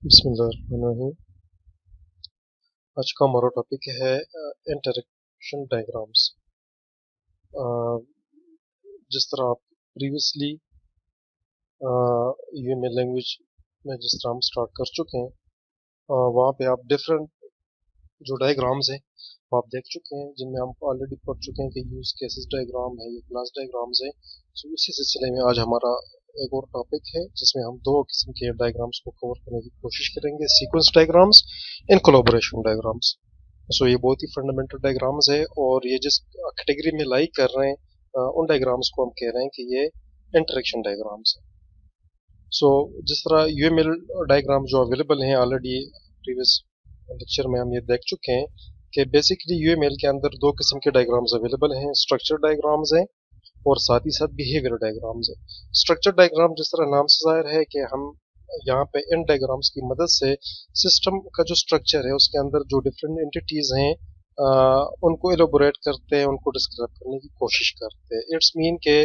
बिस्मिल्लाहिर्रहमानिर्रहीम। आज का हमारा टॉपिक है इंटरेक्शन डायग्राम्स। जिस तरह आप प्रीवियसली यूएमएल लैंग्वेज में जिस तरह हम स्टार्ट कर चुके हैं, वहाँ पे आप डिफरेंट जो डायग्राम्स हैं वो आप देख चुके हैं, जिनमें हम ऑलरेडी पढ़ चुके हैं कि यूज केसेस डायग्राम है या क्लास डायग्राम्स है। सो इसी सिलसिले में आज हमारा एक और टॉपिक है जिसमें हम दो किस्म के डायग्राम्स को कवर करने की कोशिश करेंगे, sequence diagrams and collaboration diagrams. So ये बहुत ही फंडामेंटल डायग्राम्स है और ये जिस कैटेगरी में लाइक कर रहे हैं, उन डायग्राम्स को हम कह रहे हैं कि ये इंटरेक्शन डायग्राम्स है। सो जिस तरह यूएमएल डायग्राम जो अवेलेबल हैं, ऑलरेडी प्रीवियस लेक्चर में हम ये देख चुके हैं कि बेसिकली यूएमएल के अंदर दो किस्म के डायग्राम्स अवेलेबल हैं, स्ट्रक्चर डायग्राम्स हैं और साथ ही साथ बिहेवियर डायग्राम्स है। स्ट्रक्चर डायग्राम जिस तरह नाम से जाहिर है कि हम यहाँ पे इन डायग्राम्स की मदद से सिस्टम का जो स्ट्रक्चर है उसके अंदर जो डिफरेंट एंटिटीज हैं उनको एलोबोरेट करते हैं, उनको डिस्क्राइब करने की कोशिश करते हैं। इट्स मीन के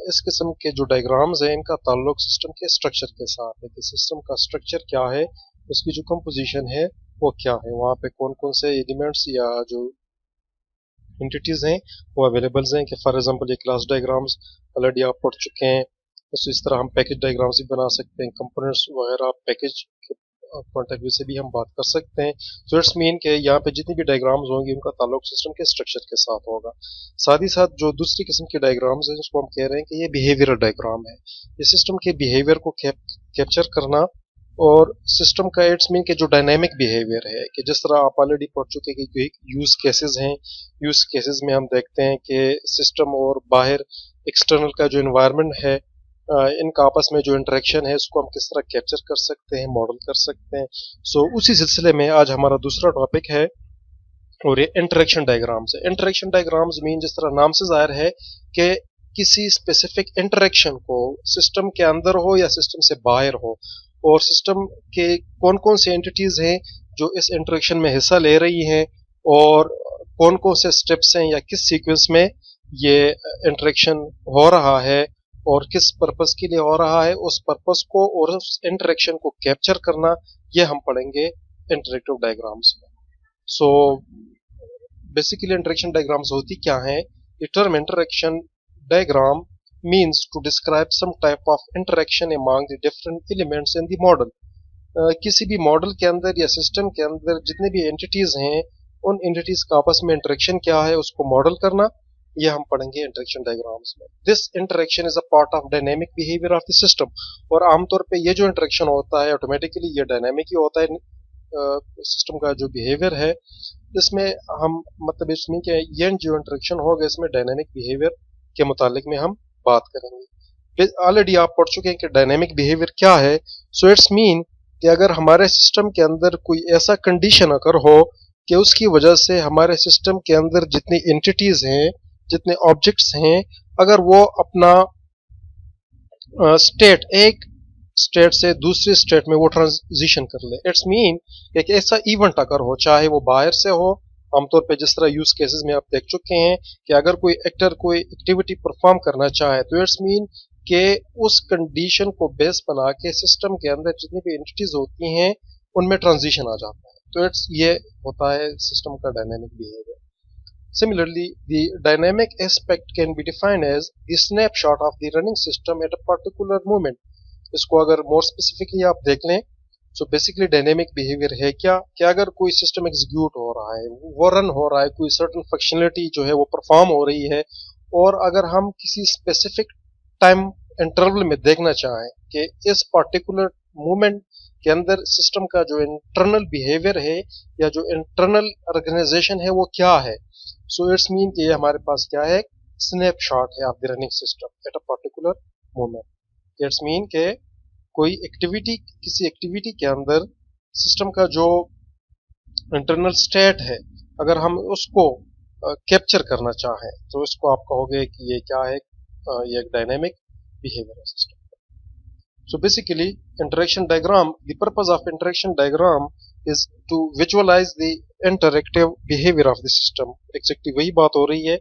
इस किस्म के जो डायग्राम्स हैं इनका ताल्लुक सिस्टम के स्ट्रक्चर के साथ है कि सिस्टम का स्ट्रक्चर क्या है, उसकी जो कंपोजिशन है वो क्या है, वहाँ पे कौन कौन से एलिमेंट्स या जो एंटिटीज हैं वो अवेलेबल्स हैं। कि फॉर एग्जांपल ये क्लास डायग्राम्स ऑलरेडी आप पढ़ चुके हैं, तो इस तरह हम पैकेज डायग्राम्स भी बना सकते हैं, कंपोनेंट्स वगैरह पैकेज के पॉइंट ऑफ व्यू से भी हम बात कर सकते हैं। सो इट्स मीन के यहाँ पे जितनी भी डायग्राम्स होंगी उनका ताल्लुक सिस्टम के स्ट्रक्चर के साथ होगा। साथ ही साथ जो दूसरी किस्म के डायग्राम्स हैं जिसको हम कह रहे हैं कि ये बिहेवियरल डायग्राम है, ये सिस्टम के बिहेवियर को कैप्चर करना और सिस्टम का इट्स मीन के जो डायनेमिक बिहेवियर है कि जिस तरह आप ऑलरेडी पढ़ चुके हैं कि यूज केसेस हैं। यूज केसेस में हम देखते हैं कि सिस्टम और बाहर एक्सटर्नल का जो एनवायरनमेंट है, इनका आपस में जो इंटरेक्शन है उसको हम किस तरह कैप्चर कर सकते हैं, मॉडल कर सकते हैं। सो उसी सिलसिले में आज हमारा दूसरा टॉपिक है और ये इंटरेक्शन डायग्राम्स है। इंटरेक्शन डायग्राम्स मीन जिस तरह नाम से जाहिर है कि किसी स्पेसिफिक इंटरेक्शन को सिस्टम के अंदर हो या सिस्टम से बाहर हो, और सिस्टम के कौन कौन से एंटिटीज हैं जो इस इंटरेक्शन में हिस्सा ले रही हैं और कौन कौन से स्टेप्स हैं या किस सीक्वेंस में ये इंटरेक्शन हो रहा है और किस पर्पस के लिए हो रहा है, उस पर्पस को और उस इंटरेक्शन को कैप्चर करना, ये हम पढ़ेंगे इंटरेक्टिव डायग्राम्स में। सो बेसिकली इंटरेक्शन डायग्राम्स होती क्या हैं? The term interaction diagram means to describe some type of interaction among the different elements in the model. किसी भी मॉडल के अंदर या सिस्टम के अंदर जितने भी एंटिटीज हैं उन एंटिटीज का आपस में इंटरेक्शन क्या है उसको मॉडल करना, ये हम पढ़ेंगे इंटरेक्शन डायग्राम्स में। This interaction is a part of dynamic behaviour of the system, और आमतौर पे ये जो इंटरेक्शन होता है ऑटोमेटिकली ये डायनेमिक ही होता है। सिस्टम का जो बिहेवियर है इसमें हम मतलब इसमें कि ये जो इंटरेक्शन होगा इसमें डायनेमिक बिहेवियर के मुतालिक में हम बात करेंगे। ऑलरेडी आप पढ़ चुके हैं कि डायनेमिक बिहेवियर क्या है। सो इट्स मीन कि अगर हमारे सिस्टम के अंदर कोई ऐसा कंडीशन अगर हो कि उसकी वजह से हमारे सिस्टम के अंदर जितनी एंटिटीज हैं, जितने ऑब्जेक्ट्स हैं, अगर वो अपना स्टेट एक स्टेट से दूसरी स्टेट में वो ट्रांजिशन कर ले, इट्स मीन एक ऐसा इवेंट अगर हो, चाहे वो बाहर से हो, आमतौर पे जिस तरह यूज केसेस में आप देख चुके हैं कि अगर कोई एक्टर कोई एक्टिविटी परफॉर्म करना चाहे तो इट्स मीन कि उस कंडीशन को बेस बना के सिस्टम के अंदर जितनी भी एंटिटीज होती हैं उनमें ट्रांजिशन आ जाता है। तो इट्स ये होता है सिस्टम का dynamic behaviour. Similarly, the dynamic aspect can be defined as the snapshot of the running system at a particular moment. इसको अगर मोर स्पेसिफिकली आप देख लें, सो बेसिकली डायनेमिक बिहेवियर है क्या अगर कोई सिस्टम एग्जीक्यूट हो रहा है, वो रन हो रहा है, कोई सर्टन फंक्शनलिटी जो है वो परफॉर्म हो रही है, और अगर हम किसी स्पेसिफिक टाइम इंटरवल में देखना चाहें कि इस पर्टिकुलर मोमेंट के अंदर सिस्टम का जो इंटरनल बिहेवियर है या जो इंटरनल ऑर्गेनाइजेशन है वो क्या है, सो इट्स मीन कि ये हमारे पास क्या है, स्नैपशॉट है of the running system at a particular moment. It's mean के कोई एक्टिविटी किसी एक्टिविटी के अंदर सिस्टम का जो इंटरनल स्टेट है अगर हम उसको कैप्चर करना चाहें तो इसको आप कहोगे कि ये क्या है, ये एक डायनेमिक बिहेवियर है system. So basically interaction diagram, the purpose of interaction diagram is to visualize the interactive behavior of the system. Exactly वही बात हो रही है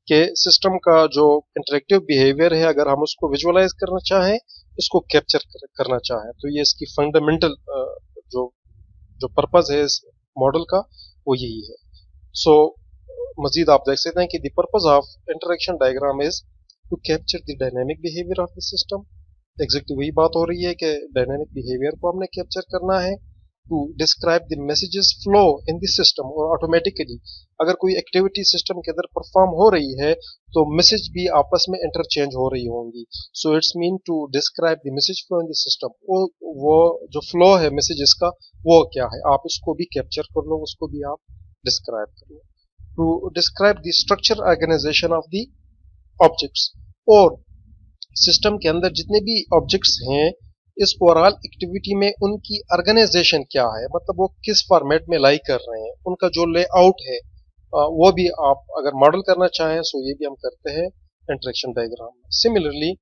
कि सिस्टम का जो इंटरेक्टिव बिहेवियर है अगर हम उसको विजुअलाइज करना चाहें, इसको कैप्चर करना चाहें, तो ये इसकी फंडामेंटल जो जो पर्पज है इस मॉडल का वो यही है। सो मजीद आप देख सकते हैं कि the purpose of interaction diagram is to capture the dynamic behaviour of the system. Exactly वही बात हो रही है कि डायनेमिक बिहेवियर को हमने कैप्चर करना है। To describe the messages flow in the system, और ऑटोमेटिकली अगर कोई एक्टिविटी सिस्टम के अंदर परफॉर्म हो रही है तो मैसेज भी आपस में इंटरचेंज हो रही होंगी। So it's mean to describe the message flow in the system. वो जो फ्लो है मैसेजेस का वो क्या है, आप उसको भी कैप्चर कर लो, उसको भी आप डिस्क्राइब कर लो। To describe the structure organisation of the objects, और सिस्टम के अंदर जितने भी ऑब्जेक्ट्स हैं इस ओवरऑल एक्टिविटी में उनकी ऑर्गेनाइजेशन क्या है, मतलब वो किस फॉर्मेट में लाई कर रहे हैं, उनका जो लेआउट है वो भी आप अगर मॉडल करना चाहें सो ये भी हम करते हैं इंटरेक्शन डायग्राम में। Similarly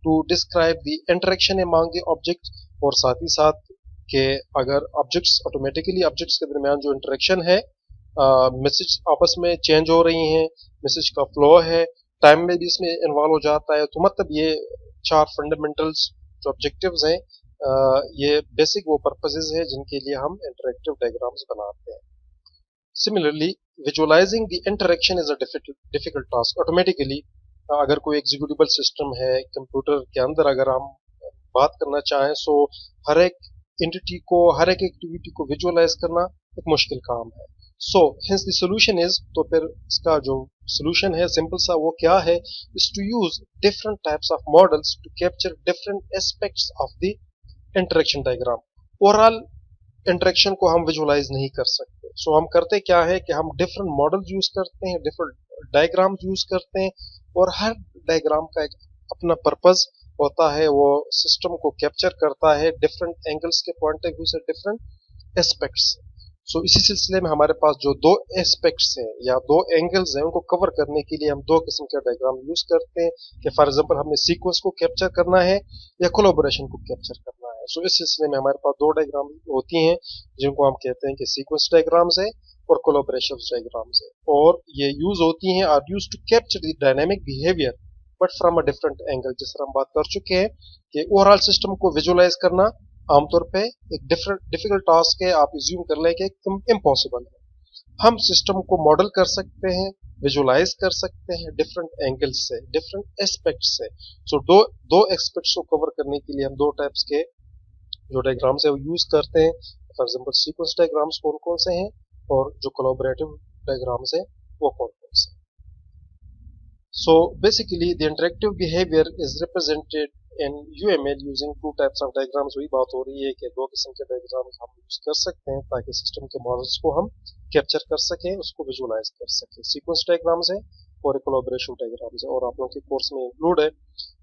to describe the interaction among the objects, और साथ ही साथ के अगर ऑब्जेक्ट्स ऑटोमेटिकली ऑब्जेक्ट्स के दरमियान जो इंटरेक्शन है, मैसेज आपस में चेंज हो रही हैं, मैसेज का फ्लो है, टाइम में भी इसमें इन्वॉल्व हो जाता है, तो मतलब ये चार फंडामेंटल्स जो ऑब्जेक्टिव्स हैं, ये बेसिक वो पर्पसेस है जिनके लिए हम इंटरेक्टिव डायग्राम्स बनाते हैं। Similarly visualising the interaction is a difficult task. Automatically अगर कोई एग्जीक्यूटिबल सिस्टम है कंप्यूटर के अंदर, अगर हम बात करना चाहें सो हर एक एंटिटी को, हर एक एक्टिविटी को विजुअलाइज करना एक मुश्किल काम है। सो हिंस द सॉल्यूशन इज, तो फिर इसका जो सॉल्यूशन है सिंपल सा वो क्या है, is to use different types of models to capture different aspects of the interaction diagram. Overall interaction को हम विजुअलाइज नहीं कर सकते, सो हम करते क्या है कि हम डिफरेंट मॉडल यूज करते हैं, डिफरेंट डायग्राम यूज करते हैं, और हर डायग्राम का एक अपना पर्पज होता है, वो सिस्टम को कैप्चर करता है डिफरेंट एंगल्स के पॉइंट ऑफ व्यू से, डिफरेंट एस्पेक्ट्स। सो इसी सिलसिले में हमारे पास जो दो एस्पेक्ट्स हैं या दो एंगल्स हैं उनको कवर करने के लिए हम दो किस्म के डायग्राम यूज करते हैं, कि फॉर एग्जांपल हमने सीक्वेंस को कैप्चर करना है या कोलैबोरेशन को कैप्चर करना है। सो इस सिलसिले में हमारे पास दो डायग्राम होती हैं जिनको हम कहते हैं कि सीक्वेंस डायग्राम्स है और कोलैबोरेशन डायग्राम्स है, और ये यूज होती हैं are use to capture the dynamic behaviour but from a different angle. जिस तरह हम बात कर चुके हैं कि ओवरऑल सिस्टम को विजुअलाइज करना आमतौर पे एक डिफिकल्ट टास्क है, आप इज्यूम कर लें कि इम्पॉसिबल है। हम सिस्टम को मॉडल कर सकते हैं, विजुअलाइज कर सकते हैं डिफरेंट एंगल्स से, डिफरेंट एस्पेक्ट्स से। सो दो एस्पेक्ट्स को कवर करने के लिए हम दो टाइप्स के जो डायग्राम्स है वो यूज करते हैं। फॉर एग्जांपल सीक्वेंस डायग्राम्स कौन कौन से हैं और जो कोलैबोरेटिव डायग्राम्स है वो कौन कौन से हैं। So basically the interactive behavior is represented in UML using two types of diagrams। वही बात हो रही है कि दो किस्म के डायग्राम्स हम यूज कर सकते हैं ताकि सिस्टम के मॉडल्स को हम कैप्चर कर सकें, उसको विजुअलाइज कर सकें। सीक्वेंस डायग्राम्स है और कोलैबोरेशन डायग्राम्स है, और आप लोगों के कोर्स में इंक्लूड है।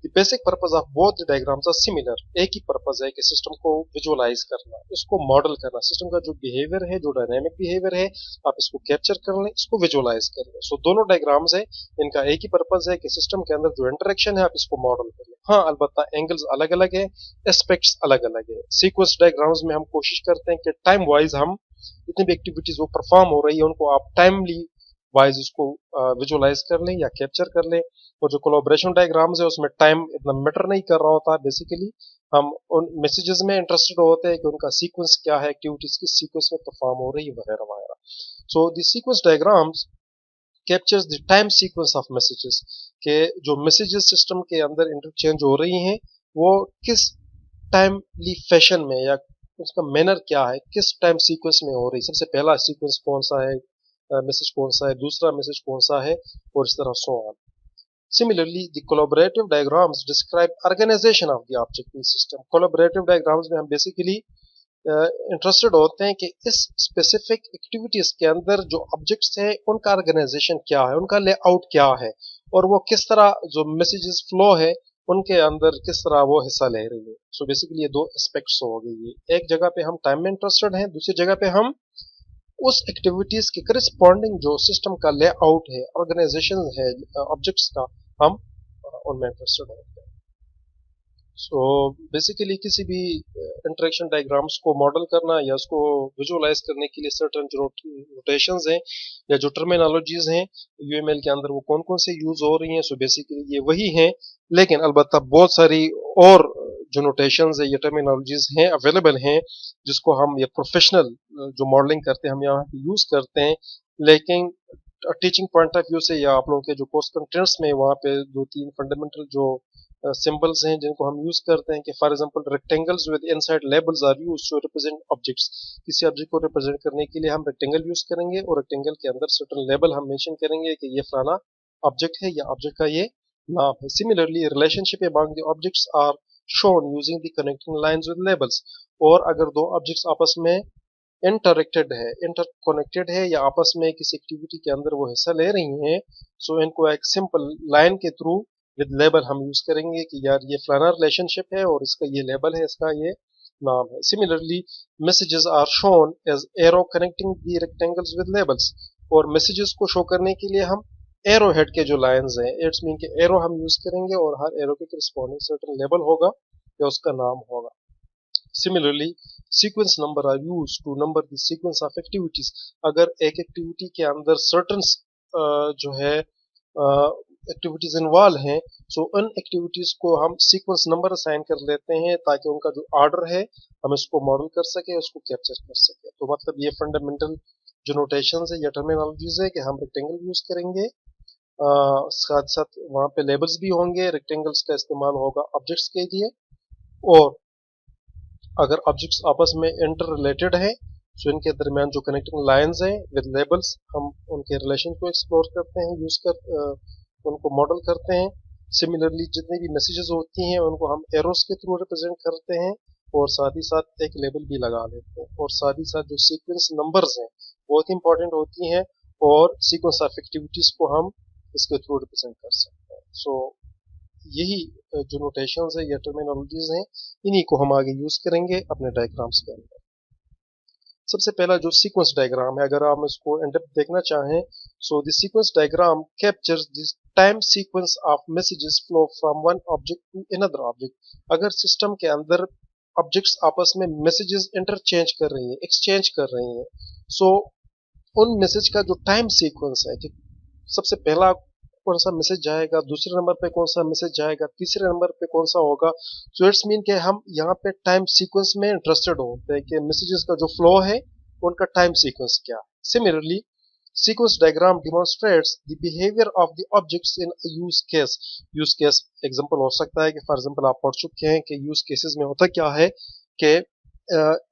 The basic purpose of both the diagrams are similar. एक ही पर्पस है कि सिस्टम को विजुअलाइज करना, इसको मॉडल करना, सिस्टम का जो बिहेवियर है, जो डायनेमिक बिहेवियर है, आप इसको कैप्चर कर लें, इसको विजुअलाइज कर लें। सो दोनों डायग्राम्स है, इनका एक ही पर्पज है कि सिस्टम के अंदर जो इंटरेक्शन है आप इसको मॉडल कर लें। हाँ अलबत्ता एंगल्स अलग अलग है, एस्पेक्ट्स अलग अलग है। सीक्वेंस डायग्राम्स में हम कोशिश करते हैं कि टाइम वाइज हम जितनी भी एक्टिविटीज वो परफॉर्म हो रही है उनको आप टाइमली वाइज उसको विजुअलाइज कर लें या कैप्चर कर लें। और जो कोलैबोरेशन डायग्राम्स है उसमें टाइम इतना मैटर नहीं कर रहा होता, बेसिकली हम उन मैसेजेस में इंटरेस्टेड होते हैं कि उनका सीक्वेंस क्या है, एक्टिविटीज किस सीक्वेंस में परफॉर्म हो रही है वगैरह वगैरह। सो the sequence diagrams captures the time sequence of messages, के जो मैसेजेस सिस्टम के अंदर इंटरचेंज हो रही हैं वो किस टाइमली फैशन में या उसका मैनर क्या है, किस टाइम सीक्वेंस में हो रही, सबसे पहला सीक्वेंस कौन सा है, मैसेज कौन सा है, दूसरा मैसेज कौन सा है, और इस तरह so on. Similarly, the collaborative diagrams describe organization of the object in system। collaborative diagrams में हम basically इंटरेस्टेड होते हैं कि इस स्पेसिफिक एक्टिविटीज के अंदर जो ऑब्जेक्ट्स हैं उनका ऑर्गेनाइजेशन क्या है, उनका लेआउट क्या है, और वो किस तरह जो मैसेजेस फ्लो है उनके अंदर किस तरह वो हिस्सा ले रही है। सो बेसिकली ये दो एस्पेक्ट्स हो गई है, एक जगह पे हम टाइम में इंटरेस्टेड हैं, दूसरी जगह पे हम उस एक्टिविटीज के करस्पॉन्डिंग जो सिस्टम का लेआउट है, ऑर्गेनाइजेशन है ऑब्जेक्ट्स का, हम उनमें इंटरेस्टेड होते हैं। सो बेसिकली किसी भी इंटरेक्शन डायग्राम्स को मॉडल करना या उसको विजुअलाइज करने के लिए सर्टेन जो नोटेशंस हैं या जो टर्मिनोलॉजीज हैं यूएमएल के अंदर वो कौन कौन से यूज हो रही हैं, सो बेसिकली ये वही हैं, लेकिन अलबत्ता बहुत सारी और जो नोटेशंस है या टर्मिनोलॉजीज हैं अवेलेबल हैं जिसको हम ये प्रोफेशनल जो मॉडलिंग करते हैं हम यहाँ पे यूज करते हैं, लेकिन टीचिंग पॉइंट ऑफ व्यू से या आप लोगों के जो कोर्स कंटेंट्स में वहाँ पे दो तीन फंडामेंटल जो सिंबल्स हैं जिनको हम यूज करते हैं कि for example rectangles with inside labels are used to represent objects. किसी ऑब्जेक्ट को रिप्रेजेंट करने के लिए हम रेक्टेंगल यूज करेंगे और रेक्टेंगल के अंदर सर्टेन लेबल हम मेंशन करेंगे कि ये फलाना ऑब्जेक्ट है या ऑब्जेक्ट का ये नाम है। Similarly relationship among the objects are shown using the connecting lines with labels. और अगर दो ऑब्जेक्ट्स आपस में इंटरकनेक्टेड है या आपस में किसी एक्टिविटी के अंदर वो हिस्सा ले रही हैं, सो इनको एक सिंपल लाइन के थ्रू विद लेबल हम यूज करेंगे कि यार ये फलाना रिलेशनशिप है और इसका ये लेबल है, इसका ये नाम है। Similarly messages are shown as arrow connecting the rectangles with labels. और मैसेजेस को शो करने के लिए हम एरो हेड के जो लाइंस हैं, इट्स मीन के एरो हम यूज करेंगे और हर एरो के करस्पॉन्डिंग सर्टेन लेबल होगा या उसका नाम होगा। Similarly, sequence number are used to number the sequence of activities। अगर एक एक्टिविटी के अंदर certain जो है एक्टिविटीज इन्वॉल्व हैं, सो उन एक्टिविटीज को हम सीक्वेंस नंबर असाइन कर लेते हैं ताकि उनका जो ऑर्डर है हम इसको मॉडल कर सके, उसको कैप्चर कर सके। तो मतलब ये फंडामेंटल जो नोटेशन है या टर्मिनोलॉजीज है कि हम रेक्टेंगल यूज करेंगे, साथ साथ वहाँ पे लेबल्स भी होंगे, रेक्टेंगल्स का इस्तेमाल होगा ऑब्जेक्ट्स के लिए, और अगर ऑब्जेक्ट्स आपस में इंटर रिलेटेड है तो इनके दरमियान जो कनेक्टिंग लाइंस हैं विद लेबल्स हम उनके रिलेशन को एक्सप्लोर करते हैं, यूज कर उनको मॉडल करते हैं। सिमिलरली जितनी भी मैसेजेस होती हैं उनको हम एरोस के थ्रू रिप्रेजेंट करते हैं और साथ ही साथ एक लेबल भी लगा लेते हैं। और साथ ही साथ जो सीक्वेंस नंबर्स हैं बहुत इंपॉर्टेंट होती हैं और सीक्वेंस ऑफ एक्टिविटीज को हम इसके थ्रू रिप्रेजेंट कर सकते हैं। सो यही जो नोटेशंस है या टर्मिनोलॉजीज हैं इन्हीं को हम आगे यूज करेंगे अपने डायग्राम्स के अंदर। सबसे पहला जो सीक्वेंस डायग्राम है, अगर आप इसको इन डेप्थ देखना चाहें, so the sequence diagram captures the time sequence of messages flow from one object to another object. अगर सिस्टम के अंदर ऑब्जेक्ट्स आपस में मैसेजेस इंटरचेंज कर रही हैं, एक्सचेंज कर रही हैं, सो उन मैसेज का जो टाइम सीक्वेंस है कि सबसे पहला कौन सा मैसेज जाएगा, दूसरे नंबर पे कौन सा मैसेज जाएगा, तीसरे नंबर पे कौन सा होगा, सो इट्स मीन कि हम यहाँ पे टाइम सीक्वेंस में इंटरेस्टेड होते हैं कि मैसेजेस का जो फ्लो है उनका टाइम सीक्वेंस क्या है। Similarly sequence diagram demonstrates the behaviour of the objects in use case. Use case example हो सकता है कि फॉर एग्जांपल आप पढ़ चुके हैं कि यूज केसेस में होता क्या है कि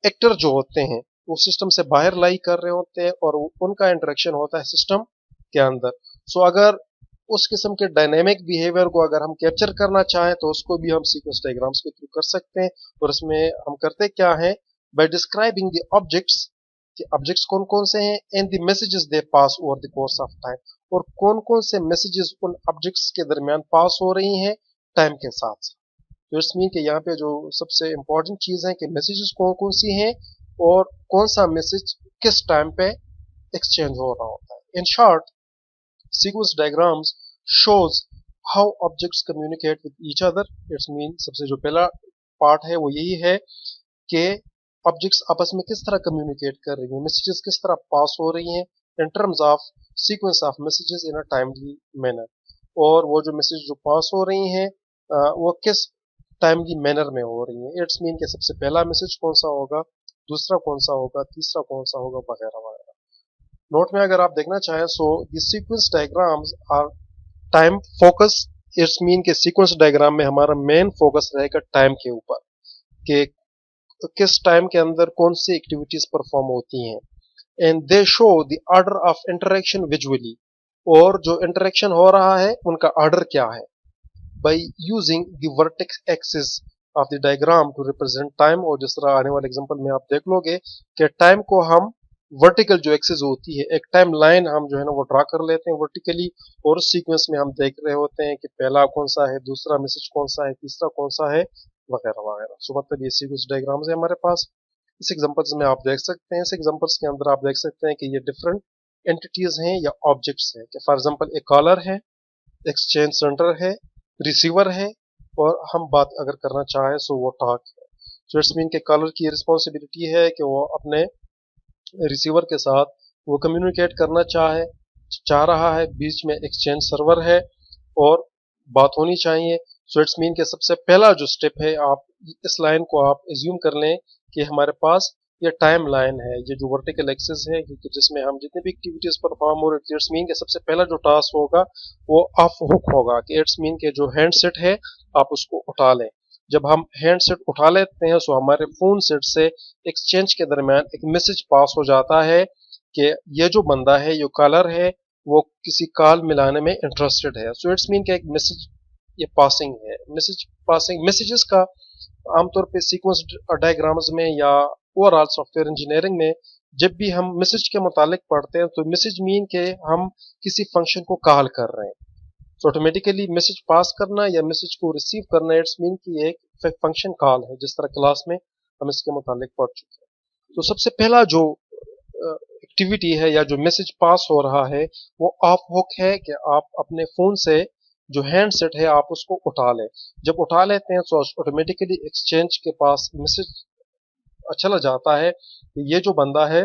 एक्टर जो होते हैं वो सिस्टम से बाहर लाई कर रहे होते हैं और उनका इंटरेक्शन होता है सिस्टम के अंदर। सो अगर उस किस्म के डायनेमिक बिहेवियर को अगर हम कैप्चर करना चाहें तो उसको भी हम सीक्वेंस डायग्राम्स के थ्रू कर सकते हैं। और इसमें हम करते क्या है, बाय डिस्क्राइबिंग द ऑब्जेक्ट्स कि ऑब्जेक्ट्स कौन कौन से हैं and the messages they pass over the course of time, और कौन कौन से मैसेजेस उन ऑब्जेक्ट्स के दरमियान पास हो रही हैं टाइम के साथ साथ। तो इट्स मीन कि यहाँ पे जो सबसे इंपॉर्टेंट चीज है कि मैसेजेस कौन कौन सी हैं और कौन सा मैसेज किस टाइम पे एक्सचेंज हो रहा होता है। In short, sequence diagrams shows how objects communicate with each other। It's mean सबसे जो पहला पार्ट है वो यही है कि ऑब्जेक्ट्स आपस में किस तरह कम्युनिकेट कर रही हैं, मैसेजेस किस तरह पास हो रही हैं in terms of sequence of messages in a timely manner, और वो जो मैसेज जो पास हो रही हैं वो किस टाइमली मैनर में हो रही हैं। इट्स मीन कि सबसे पहला मैसेज कौन सा होगा, दूसरा कौन सा होगा, तीसरा कौन सा होगा, वगैरह वगैरह। नोट में अगर आप देखना चाहें, so the sequence diagrams are time focus. It's mean के सीक्वेंस डायग्राम में हमारा मेन फोकस रहेगा टाइम के ऊपर कि किस टाइम के अंदर कौन सी एक्टिविटीज परफॉर्म होती हैं, and they show the order of interaction visually, और जो इंटरेक्शन हो रहा है उनका ऑर्डर क्या है, by using the vertex axis of the diagram to represent time. और जिस तरह आने वाले एग्जांपल में आप देख लोगे कि टाइम को हम वर्टिकल जो एक्सिस होती है, एक टाइम लाइन हम जो है ना वो ड्रा कर लेते हैं वर्टिकली, और उस सीक्वेंस में हम देख रहे होते हैं कि पहला कौन सा है, दूसरा मैसेज कौन सा है, तीसरा कौन सा है, वगैरह वगैरह। सो मतलब ये सीक्वेंस डायग्राम्स है हमारे पास। इस एग्जांपल्स में आप देख सकते हैं, इस एग्जांपल्स के अंदर आप देख सकते हैं कि ये डिफरेंट एंटिटीज हैं या ऑब्जेक्ट्स हैं कि फॉर एग्जांपल एक कॉलर है, एक्सचेंज सेंटर है, रिसीवर है, और हम बात अगर करना चाहें सो वो टॉक है। सो इट्स मीन के कॉलर की रिस्पॉन्सिबिलिटी है कि वो अपने रिसीवर के साथ वो कम्युनिकेट करना चाह रहा है, बीच में एक्सचेंज सर्वर है और बात होनी चाहिए। सो इट्स मीन के सबसे पहला जो स्टेप है, आप इस लाइन को आप एज्यूम कर लें कि हमारे पास ये टाइम लाइन है, ये जो वर्टिकल एक्सिस है, क्योंकि जिसमें हम जितने भी एक्टिविटीज परफॉर्म हो रहे, इट्स मीन के सबसे पहला जो टास्क होगा वो ऑफ हुक होगा कि इट्स मीन के जो हैंडसेट है आप उसको उठा लें। जब हम हैंडसेट उठा लेते हैं तो हमारे फोन सेट से एक्सचेंज के दरमियान एक मैसेज पास हो जाता है कि ये जो बंदा है, ये कॉलर है, वो किसी कॉल मिलाने में इंटरेस्टेड है। सो इट्स मीन का एक मैसेज ये पासिंग है। मैसेज पासिंग मैसेजेस का आमतौर पे सीक्वेंस डायग्राम्स में या ओवरऑल सॉफ्टवेयर इंजीनियरिंग में जब भी हम मैसेज के मुतालिक पढ़ते हैं तो मैसेज मीन के हम किसी फंक्शन को कॉल कर रहे हैं। तो ऑटोमेटिकली मैसेज पास करना या मैसेज को रिसीव करना इट्स मीन की एक फंक्शन कॉल है, जिस तरह क्लास में हम इसके मुतालिक पढ़ चुके हैं। तो सबसे पहला जो एक्टिविटी है या जो मैसेज पास हो रहा है वो ऑफ हुक है कि आप अपने फोन से जो हैंडसेट है आप उसको उठा लें। जब उठा लेते हैं तो ऑटोमेटिकली एक्सचेंज के पास मैसेज चला जाता है कि ये जो बंदा है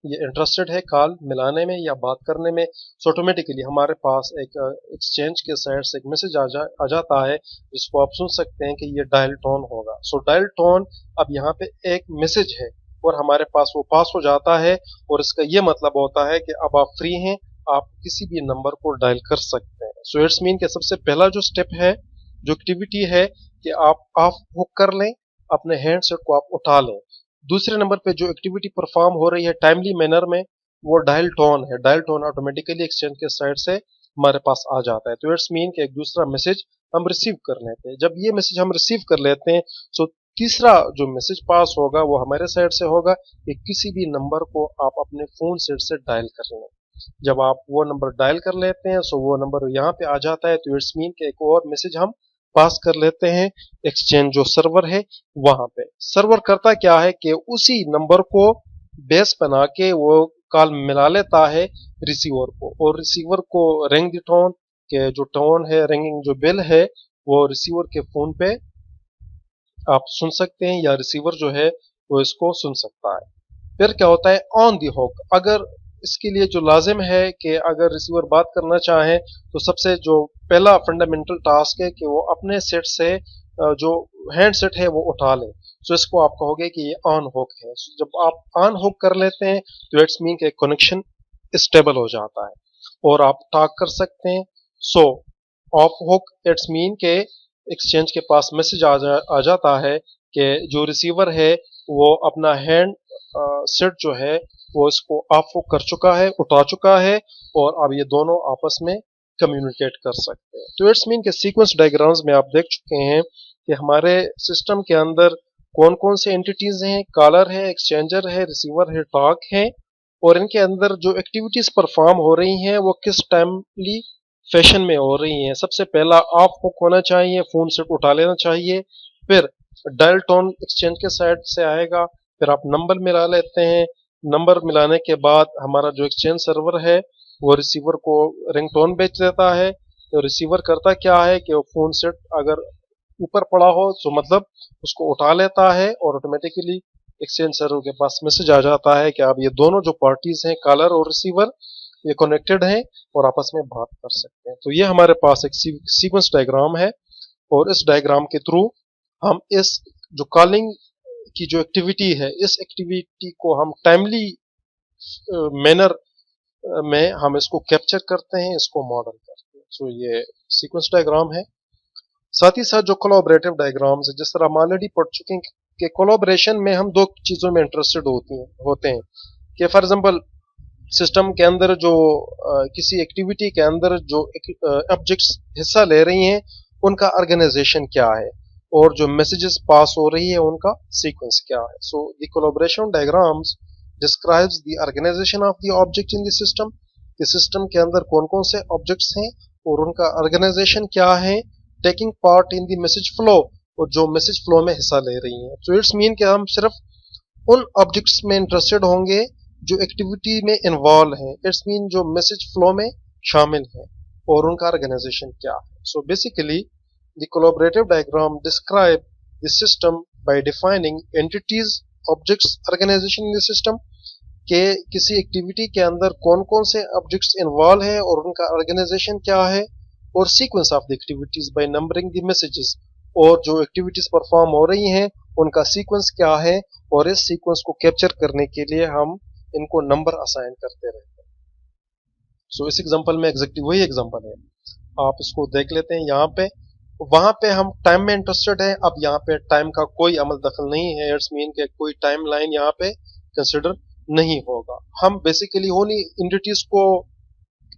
ये इंटरेस्टेड है कॉल मिलाने में या बात करने में। सो ऑटोमेटिकली हमारे पास एक एक्सचेंज के साइड से एक मैसेज आ जाता है जिसको आप सुन सकते हैं कि ये डायल टोन होगा। सो डायल टोन अब यहाँ पे एक मैसेज है और हमारे पास वो पास हो जाता है और इसका ये मतलब होता है कि अब आप फ्री हैं, आप किसी भी नंबर को डायल कर सकते हैं। सो इट्स मीन के सबसे पहला जो स्टेप है, जो एक्टिविटी है कि आप ऑफ हुक कर लें, अपने हैंडसेट को आप उठा लें। दूसरे नंबर पे जो एक्टिविटी परफॉर्म हो रही है टाइमली मैनर में, वो डायल टोन है। डायल टोन ऑटोमेटिकली एक्सचेंज के साइड से हमारे पास आ जाता है। तो इट्स मीन कि एक दूसरा मैसेज हम रिसीव कर लेते हैं। जब ये मैसेज हम रिसीव कर लेते हैं तो तीसरा जो मैसेज पास होगा वो हमारे साइड से होगा कि किसी भी नंबर को आप अपने फोन सेट से डायल कर लें। जब आप वो नंबर डायल कर लेते हैं तो वो नंबर यहाँ पे आ जाता है। तो इट्स मीन के एक और मैसेज हम पास कर लेते हैं एक्सचेंज जो सर्वर है वहां पे। सर्वर करता क्या है कि उसी नंबर को बेस बना के वो कॉल मिला लेता है रिसीवर को, और रिसीवर को रिंग द टोन के जो टोन है, रिंगिंग जो बेल है, वो रिसीवर के फोन पे आप सुन सकते हैं या रिसीवर जो है वो इसको सुन सकता है। फिर क्या होता है ऑन दी हुक, अगर इसके लिए जो लाजिम है कि अगर रिसीवर बात करना चाहे तो सबसे जो पहला फंडामेंटल टास्क है कि वो अपने सेट से जो हैंड सेट है वो उठा ले। सो इसको आप कहोगे कि ये ऑन हुक है। जब आप ऑन हुक कर लेते हैं तो इट्स मीन के कनेक्शन स्टेबल हो जाता है और आप टॉक कर सकते हैं। सो ऑफ हुक इट्स मीन के एक्सचेंज के पास मैसेज आ जाता है कि जो रिसीवर है वो अपना हैंड सेट जो है वो इसको ऑफ कर चुका है, उठा चुका है, और अब ये दोनों आपस में कम्युनिकेट कर सकते हैं। तो इट्स मीन के सीक्वेंस डायग्राम्स में आप देख चुके हैं कि हमारे सिस्टम के अंदर कौन कौन से एंटिटीज हैं, कॉलर है, एक्सचेंजर है, रिसीवर है, टॉक है, और इनके अंदर जो एक्टिविटीज परफॉर्म हो रही हैं वो किस टाइमली फैशन में हो रही हैं। सबसे पहला ऑफ हुक होना चाहिए, फोन सेट उठा लेना चाहिए, फिर डायल टोन एक्सचेंज के साइड से आएगा, फिर आप नंबर मिला लेते हैं, नंबर मिलाने के बाद हमारा जो एक्सचेंज सर्वर है वो रिसीवर को रिंगटोन बेच देता है। तो रिसीवर करता क्या है कि वो फोन सेट अगर ऊपर पड़ा हो तो मतलब उसको उठा लेता है और ऑटोमेटिकली एक्सचेंज सर्वर के पास मैसेज आ जाता है कि अब ये दोनों जो पार्टीज हैं, कॉलर और रिसीवर, ये कनेक्टेड हैं और आपस में बात कर सकते हैं। तो ये हमारे पास एक सीक्वेंस डायग्राम है और इस डायग्राम के थ्रू हम इस जो कॉलिंग की जो एक्टिविटी है, इस एक्टिविटी को हम टाइमली मैनर में हम इसको कैप्चर करते हैं, इसको मॉडल करते हैं। सो ये सीक्वेंस डायग्राम है। साथ ही साथ जो कोलैबोरेटिव डायग्राम्स है, जिस तरह हम ऑलरेडी पढ़ चुके हैं कि कोलैबोरेशन में हम दो चीजों में इंटरेस्टेड होते हैं कि फॉर एग्जांपल सिस्टम के अंदर जो किसी एक्टिविटी के अंदर जो ऑब्जेक्ट्स हिस्सा ले रही हैं उनका ऑर्गेनाइजेशन क्या है और जो मैसेजेस पास हो रही है उनका सीक्वेंस क्या है। So the collaboration diagrams describes the organisation of the object in the system, कि सिस्टम के अंदर कौन कौन से ऑब्जेक्ट्स हैं और उनका ऑर्गेनाइजेशन क्या है, taking part in the message flow, और जो मैसेज फ्लो में हिस्सा ले रही हैं। तो इट्स मीन कि हम सिर्फ उन ऑब्जेक्ट्स में इंटरेस्टेड होंगे जो एक्टिविटी में इन्वॉल्व है, इट्स मीन जो मैसेज फ्लो में शामिल है और उनका ऑर्गेनाइजेशन क्या है। So basically the collaborative diagram describe the system by defining entities, objects, organisation in the system, के किसी एक्टिविटी के अंदर कौन कौन से ऑब्जेक्ट्स इन्वॉल्व है और उनका ऑर्गेनाइजेशन क्या है, और sequence of the activities by numbering the messages, और जो एक्टिविटीज परफॉर्म हो रही हैं उनका सीक्वेंस क्या है, और इस सीक्वेंस को कैप्चर करने के लिए हम इनको नंबर असाइन करते रहते हैं। सो इस एग्जांपल में एग्जैक्टली वही एग्जांपल है, आप इसको देख लेते हैं। यहाँ पे वहां पे हम टाइम में इंटरेस्टेड है, अब यहाँ पे टाइम का कोई अमल दखल नहीं है, इट्स मीन के कोई टाइम लाइन यहाँ पे कंसिडर नहीं होगा। हम बेसिकली उन्हीं एंटिटीज को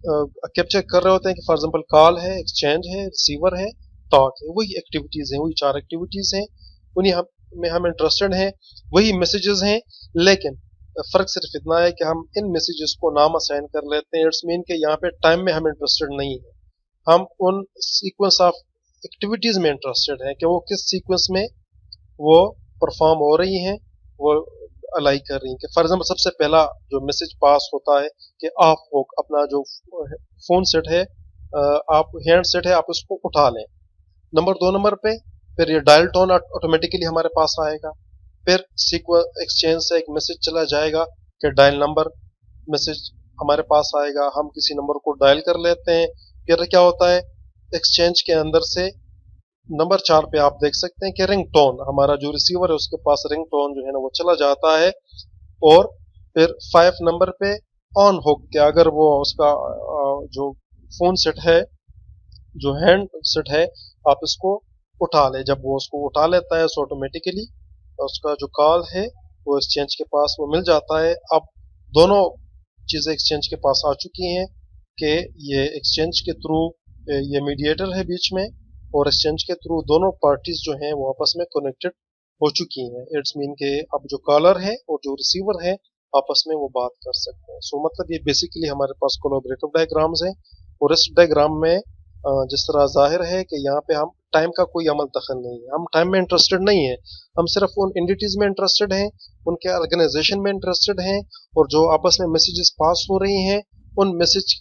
कैप्चर कर रहे होते हैं कि फॉर एग्जांपल कॉल है, एक्सचेंज है, रिसीवर है, टॉक है, वही एक्टिविटीज हैं, वही 4 एक्टिविटीज हैं, उन्हीं में हम इंटरेस्टेड हैं, वही मैसेजेस हैं, लेकिन फर्क सिर्फ इतना है कि हम इन मैसेजेस को नाम असाइन कर लेते हैं। इट्स मीन के यहाँ पे टाइम में हम इंटरेस्टेड नहीं है, हम उन सीक्वेंस ऑफ एक्टिविटीज में इंटरेस्टेड हैं कि वो किस सीक्वेंस में वो परफॉर्म हो रही हैं, वो अलाई कर रही हैं। कि फॉर एग्जाम्पल सबसे पहला जो मैसेज पास होता है कि आप वो अपना जो फोन सेट है, आप हैंड सेट है, आप उसको उठा लें। नंबर 2 नंबर पे फिर ये डायल टोन ऑटोमेटिकली हमारे पास आएगा। फिर सीक्वेंस एक्सचेंज से एक मैसेज चला जाएगा कि डायल नंबर, मैसेज हमारे पास आएगा, हम किसी नंबर को डायल कर लेते हैं। फिर क्या होता है, एक्सचेंज के अंदर से नंबर 4 पे आप देख सकते हैं कि रिंग टोन, हमारा जो रिसीवर है उसके पास रिंग टोन जो है ना वो चला जाता है। और फिर 5 नंबर पे ऑन हो के अगर वो उसका जो फोन सेट है, जो हैंड सेट है, आप इसको उठा ले। जब वो उसको उठा लेता है तो ऑटोमेटिकली उसका जो कॉल है वो एक्सचेंज के पास वो मिल जाता है। अब दोनों चीजें एक्सचेंज के पास आ चुकी हैं कि ये एक्सचेंज के थ्रू ये मीडिएटर है बीच में, और एक्सचेंज के थ्रू दोनों पार्टीज जो हैं वो आपस में कनेक्टेड हो चुकी हैं। इट्स मीन के अब जो कॉलर है और जो रिसीवर है आपस में वो बात कर सकते हैं। सो मतलब ये बेसिकली हमारे पास कोलैबोरेटिव डायग्राम्स हैं, और इस डायग्राम में जिस तरह जाहिर है कि यहाँ पे हम टाइम का कोई अमल दखल नहीं है, हम टाइम में इंटरेस्टेड नहीं है, हम सिर्फ उन एंटिटीज में इंटरेस्टेड हैं, उनके ऑर्गेनाइजेशन में इंटरेस्टेड हैं, और जो आपस में मैसेजेस पास हो रही हैं उन मैसेज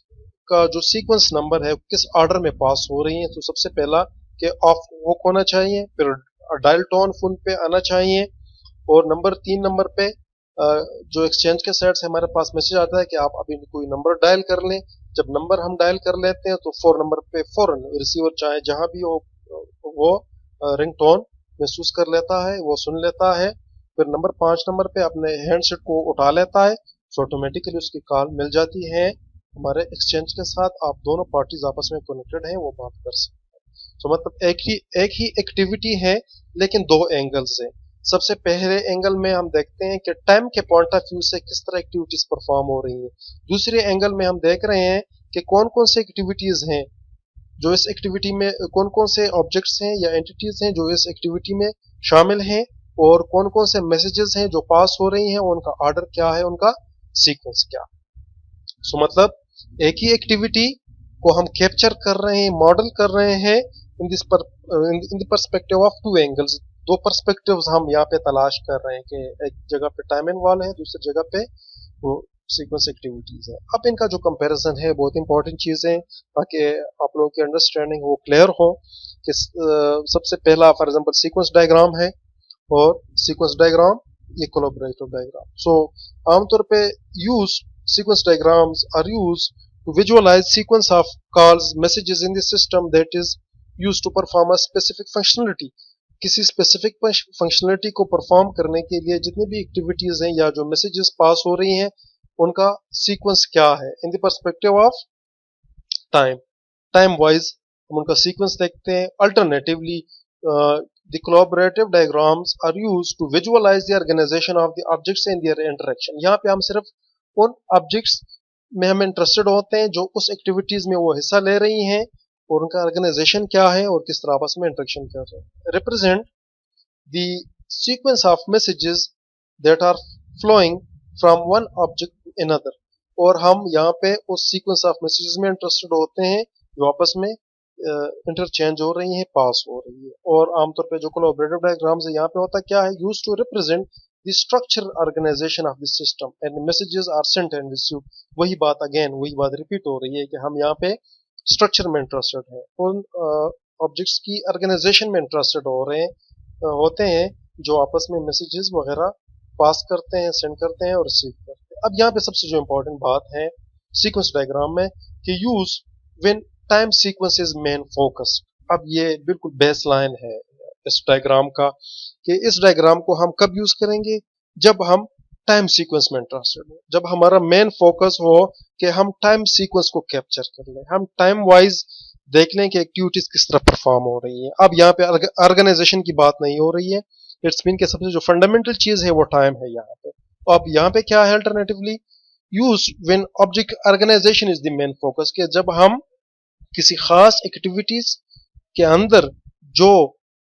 का जो सीक्वेंस नंबर है किस ऑर्डर में पास हो रही है। तो सबसे पहला कि ऑफ वो होना चाहिए, फिर डायल टोन फोन पे आना चाहिए, और नंबर 3 नंबर पे जो एक्सचेंज के साइड से हमारे पास मैसेज आता है कि आप अभी कोई नंबर डायल कर लें। जब नंबर हम डायल कर लेते हैं तो 4 नंबर पे फौरन रिसीवर चाहे जहां भी हो वो रिंग टोन महसूस कर लेता है, वो सुन लेता है। फिर नंबर 5 नंबर पे अपने हैंडसेट को उठा लेता है, तो ऑटोमेटिकली उसकी कॉल मिल जाती है हमारे एक्सचेंज के साथ। आप दोनों पार्टीज आपस में कनेक्टेड हैं, वो बात कर सकते हैं। तो मतलब एक ही एक्टिविटी है लेकिन 2 एंगल्स हैं। सबसे पहले एंगल में हम देखते हैं कि टाइम के पॉइंट ऑफ व्यू से किस तरह एक्टिविटीज परफॉर्म हो रही हैं। दूसरे एंगल में हम देख रहे हैं कि कौन कौन से एक्टिविटीज हैं जो इस एक्टिविटी में, कौन कौन से ऑब्जेक्ट्स हैं या एंटिटीज हैं जो इस एक्टिविटी में शामिल हैं, और कौन कौन से मैसेजेस हैं जो पास हो रही हैं, उनका ऑर्डर क्या है, उनका सीक्वेंस क्या। सो मतलब एक ही एक्टिविटी को हम कैप्चर कर रहे हैं, मॉडल कर रहे हैं इन दिस पर in the perspective of 2 angles. 2 perspectives हम यहाँ पे तलाश कर रहे हैं कि एक जगह पे टाइम इन्वॉल्व है, दूसरी जगह पे वो सीक्वेंस एक्टिविटीज है। अब इनका जो कंपैरिजन है बहुत इंपॉर्टेंट चीज है, ताकि आप लोगों की अंडरस्टैंडिंग वो क्लियर हो कि सबसे पहला फॉर एग्जांपल सीक्वेंस डायग्राम है, और सीक्वेंस डायग्राम ये कोलैबोरेटिव डायग्राम। सो आमतौर पे use sequence diagrams are use to visualize sequence of calls messages in the system that is used to perform a specific functionality। किसी specific functionality को perform करने के लिए जितनी भी एक्टिविटीज हैं या जो मैसेजेस पास हो रही हैं उनका सीक्वेंस क्या है in the perspective of time. Time wise हम उनका सीक्वेंस देखते हैं। Alternatively the collaborative diagrams are used to visualize the organization of the objects and their interaction। यहाँ पे हम सिर्फ उन ऑब्जेक्ट्स में हम इंटरेस्टेड होते हैं जो उस एक्टिविटीज में वो हिस्सा ले रही हैं, और उनका ऑर्गेनाइजेशन क्या है और किस तरह आपस में इंटरेक्शन कर रहे हैं। Represent the sequence of messages that are flowing from one object to another. और हम यहाँ पे उस सीक्वेंस ऑफ मैसेजेस में इंटरेस्टेड होते हैं जो आपस में इंटरचेंज हो रही है, पास हो रही है। और आमतौर पे जो कोलैबोरेटिव डायग्राम्स है यहाँ पे होता क्या है, used to represent the structure organisation of the system and messages are sent and received. वही बात अगेन वही बात रिपीट हो रही है कि हम यहाँ पे स्ट्रक्चर में इंटरेस्टेड हैं, उन ऑब्जेक्ट्स की ऑर्गेनाइजेशन में इंटरेस्टेड हो रहे हैं होते हैं, जो आपस में मैसेजेस वगैरह पास करते हैं, सेंड करते हैं और रिसीव करते हैं। अब यहाँ पे सबसे जो इम्पोर्टेंट बात है सीक्वेंस डायग्राम में कि use when time sequence is main focus. अब ये बिल्कुल बेस लाइन है इस डायग्राम का कि इस डायग्राम को हम कब यूज करेंगे, जब हम टाइम सीक्वेंस में इंटरेस्टेड हो, जब हमारा मेन फोकस हो कि हम टाइम सीक्वेंस को कैप्चर कर लें, हम टाइम वाइज देख लें कि एक्टिविटीज किस तरह परफॉर्म हो रही है। अब यहाँ पे ऑर्गेनाइजेशन की बात नहीं हो रही है, इट्स मीन के सबसे जो फंडामेंटल चीज है वो टाइम है यहाँ पे। अब यहाँ पे क्या है alternatively use when object organisation is the main focus, के जब हम किसी खास एक्टिविटीज के अंदर जो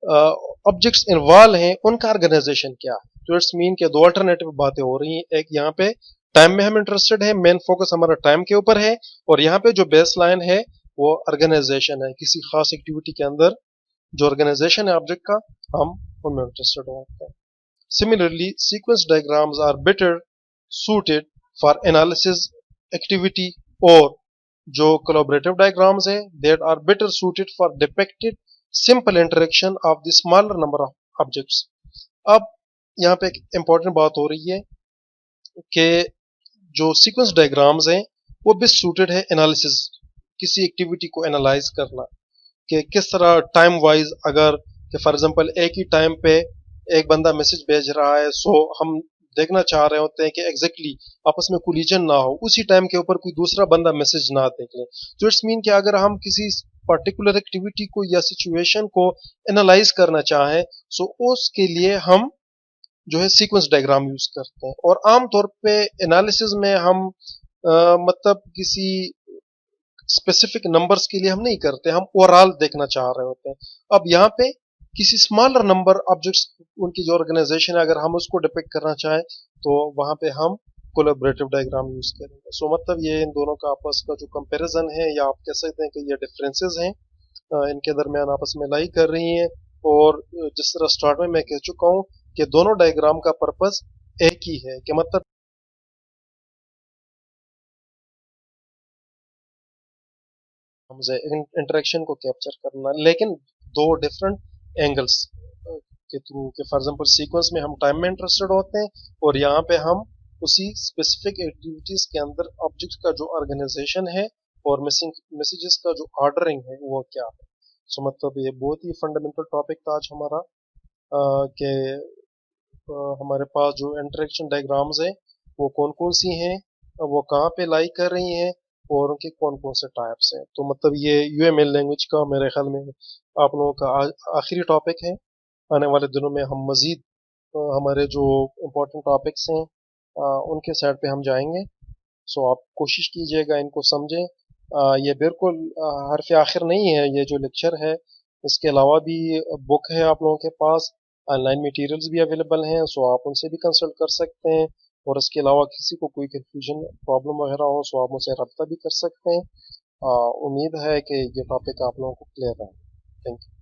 ऑब्जेक्ट्स इन्वॉल्व हैं उनका ऑर्गेनाइजेशन क्या है। तो इट्स मीन के दो अल्टरनेटिव बातें हो रही हैं, एक यहाँ पे टाइम में हम इंटरेस्टेड है, मेन फोकस हमारा टाइम के ऊपर है, और यहाँ पे जो बेस लाइन है वो ऑर्गेनाइजेशन है, किसी खास एक्टिविटी के अंदर जो ऑर्गेनाइजेशन है ऑब्जेक्ट का हम उनमें इंटरेस्टेड होते हैं। Similarly sequence diagrams are better suited for analysis activity, और जो collaborative diagrams है that are better suited for depicted simple interaction of the smaller number of objects। अब यहाँ पे एक important बात हो रही है कि जो सीक्वेंस डायग्राम्स हैं वो बेस्ट सूटेड है एनालिसिस, किसी एक्टिविटी को एनालाइज करना कि किस तरह टाइम वाइज, अगर कि फॉर एग्जांपल एक ही टाइम पे एक बंदा मैसेज भेज रहा है, सो हम देखना चाह रहे होते हैं कि एग्जैक्टली आपस में कोलिजन ना हो, उसी टाइम के ऊपर कोई दूसरा बंदा मैसेज ना देख ले। तो इट्स मीन कि अगर हम किसी पर्टिकुलर एक्टिविटी को या सिचुएशन को एनालाइज करना चाहें, सो उसके लिए हम जो है सीक्वेंस डायग्राम यूज करते हैं। और आमतौर पे एनालिसिस में हम मतलब किसी स्पेसिफिक नंबर्स के लिए हम नहीं करते, हम ओवरऑल देखना चाह रहे होते हैं। अब यहाँ पे किसी स्मॉलर नंबर ऑब्जेक्ट्स उनकी जो ऑर्गेनाइजेशन है अगर हम उसको डिपिक्ट करना चाहें तो वहां पे हम कोलैबोरेटिव डायग्राम यूज करेंगे। सो मतलब ये इन दोनों का आपस का जो कंपैरिजन है, या आप कह सकते हैं कि ये डिफरेंसेस हैं इनके दरमियान आपस में लाई कर रही हैं। और जिस तरह स्टार्ट में मैं कह चुका हूँ कि दोनों डायग्राम का पर्पस एक ही है, कि मतलब हमसे इंटरेक्शन को कैप्चर करना, लेकिन दो डिफरेंट एंगल्स के थ्रू। कि फॉर एग्जांपल सीक्वेंस में हम टाइम में इंटरेस्टेड होते हैं, और यहाँ पे हम उसी स्पेसिफिक एक्टिविटीज के अंदर ऑब्जेक्ट का जो ऑर्गेनाइजेशन है और मैसेजेस का जो ऑर्डरिंग है वो क्या है। सो मतलब ये बहुत ही फंडामेंटल टॉपिक था आज हमारा, कि हमारे पास जो इंटरेक्शन डायग्राम्स है वो कौन कौन सी हैं, वो कहाँ पे लाई कर रही हैं, और उनके कौन कौन से टाइप्स हैं। तो मतलब ये यूएमएल लैंग्वेज का मेरे ख्याल में आप लोगों का आखिरी टॉपिक है। आने वाले दिनों में हम मजीद हमारे जो इम्पोर्टेंट टॉपिक्स हैं उनके साइड पे हम जाएंगे। सो आप कोशिश कीजिएगा इनको समझें। ये बिल्कुल हरफ आखिर नहीं है ये जो लेक्चर है, इसके अलावा भी बुक है आप लोगों के पास, ऑनलाइन मटेरियल्स भी अवेलेबल हैं, सो आप उनसे भी कंसल्ट कर सकते हैं। और इसके अलावा किसी को कोई कंफ्यूजन प्रॉब्लम वगैरह हो सो आप मुझसे रब्ता भी कर सकते हैं। उम्मीद है कि ये टॉपिक आप लोगों को क्लियर है। Thank you.